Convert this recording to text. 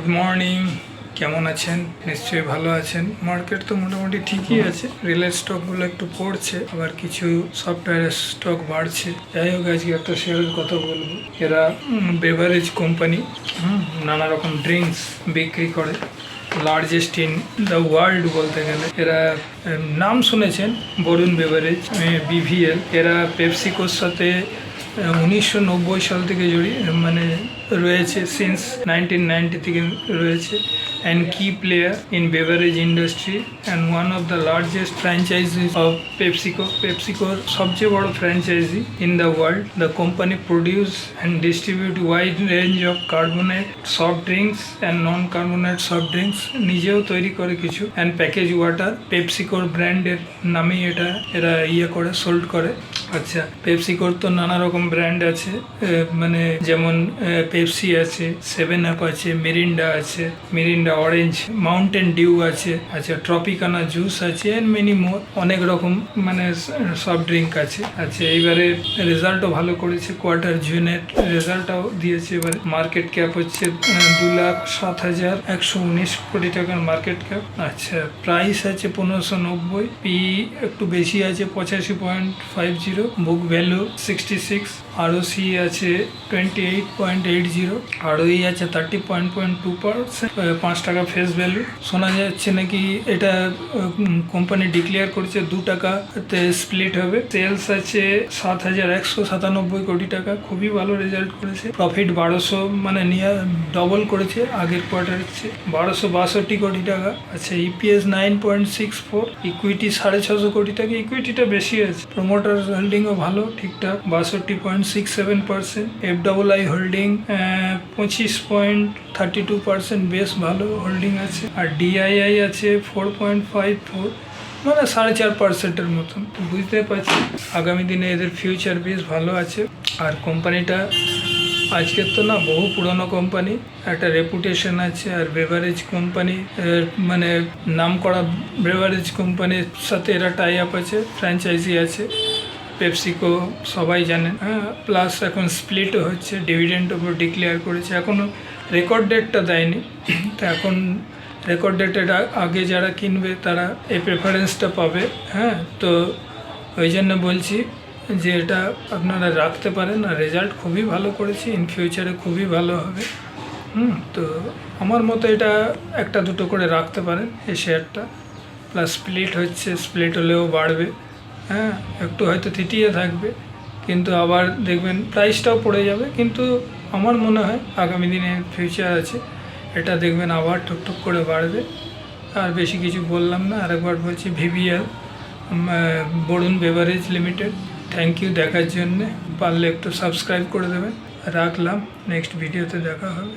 Good morning, কেমন আছেন? নিশ্চয়ই ভালো আছেন। মার্কেট তো মোটামুটি ঠিকই আছে, রিলের স্টকগুলো একটু পড়ছে, আবার কিছু সফটওয়্যারের স্টক বাড়ছে। যাই হোক, আজকে একটা শেয়ারের কথা বলবো। এরা বেভারেজ কোম্পানি, নানা রকম ড্রিঙ্কস বিক্রি করে, লার্জেস্ট ইন দ্য ওয়ার্ল্ড বলতে গেলে। এরা নাম শুনেছেন, বরুণ বেভারেজ, বিভিএল। এরা পেপসিকোর সাথে 1990 সাল থেকে রয়েছে, সিন্স 1990 থেকে রয়েছে, and key player in beverage industry and one of the largest franchisee of PepsiCo. পেপসিকোর সবচেয়ে বড় franchisee in the world. The company produce and distribute wide range of carbonate soft drinks and non carbonate soft drinks. নিজেও তৈরি করে কিছু, and package water. পেপসিকোর ব্র্যান্ডের নামেই এরা করে, সোল্ড করে। আচ্ছা, পেপসিকোর তো নানা রকম ব্র্যান্ড আছে, যেমন পেপসি আছে, 7 আপ আছে, মিরিন্ডা আছে, মিরিন্ডা অরেঞ্জ, মাউন্টেন ডিউ আছে, আচ্ছা ট্রপিকানা জুস আছে, এন্ড মেনি মোর। অনেক রকম সফট ড্রিঙ্ক আছে। আচ্ছা, এইবারে রেজাল্টও ভালো করেছে, কোয়ার্টার জুনের রেজাল্টটাও দিয়েছে। এবারে মার্কেট ক্যাপ হচ্ছে 2,07,119 কোটি টাকার মার্কেট ক্যাপ। আচ্ছা, প্রাইস আছে 1590, পি একটু বেশি আছে 85.50, বুক ভ্যালু 66, আরওসি আছে 28.80, আরওই আছে 30.2%, 5 টাকা ফেস ভ্যালু। শোনা যাচ্ছে নাকি এটা কোম্পানি ডিক্লেয়ার করেছে 2 টাকাতে স্প্লিট হবে। সেলস আছে 7,197 কোটি টাকা, খুবই ভালো রেজাল্ট করেছে। প্রফিট 1200, নিয়ার ডবল করেছে আগের কোয়ার্টারের চেয়ে, 1262 কোটি টাকা। আচ্ছা, ইপিএস 9.64, ইকুইটি 650 কোটি টাকা, ইকুইটিটা বেশি আছে। প্রমোটার হোল্ডিংও ভালো, ঠিকঠাক 62.67%। এফডব্লিউআই হোল্ডিং 25.32%, বেশ ভালো হোল্ডিং আছে। আর ডিআইআই আছে 4.54, 4.5%-এর মতন। বুঝতে পারছি আগামী দিনে এদের ফিউচার বেশ ভালো আছে। আর কোম্পানিটা আজকের তো না, বহু পুরনো কোম্পানি, একটা রেপুটেশন আছে। আর বেভারেজ কোম্পানি, নাম করা বেভারেজ কোম্পানির সাথে এরা টাই আপ আছে, ফ্র্যাঞ্চাইজি আছে। পেপসিকো সবাই জানেন, প্লাস এখন স্প্লিটও হচ্ছে, ডিভিডেন্ডও ডিক্লেয়ার করেছে। এখনও রেকর্ড ডেটটা দেয়নি, তো এখন রেকর্ড ডেটের আগে যারা কিনবে তারা এই প্রেফারেন্সটা পাবে। তো ওই জন্য বলছি যে এটা আপনারা রাখতে পারেন। আর রেজাল্ট খুবই ভালো করেছে, ইন ফিউচারে খুবই ভালো হবে। তো আমার মতো এটা একটা দুটো করে রাখতে পারেন এই শেয়ারটা। প্লাস স্প্লিট হচ্ছে, স্প্লিট হলেও বাড়বে, একটু হয়তো থিতিয়ে থাকবে, কিন্তু আবার দেখবেন প্রাইসটাও পড়ে যাবে। কিন্তু আমার মনে হয় আগামী দিনে ফিউচার আছে, এটা দেখবেন আবার টুকটুক করে বাড়বে। আর বেশি কিছু বললাম না, আরেকবার বলছি, VVL, Varun beverage limited. Thank you দেখার জন্যে, পারলে একটু সাবস্ক্রাইব করে দেবেন। রাখলাম, নেক্সট ভিডিওতে দেখা হবে।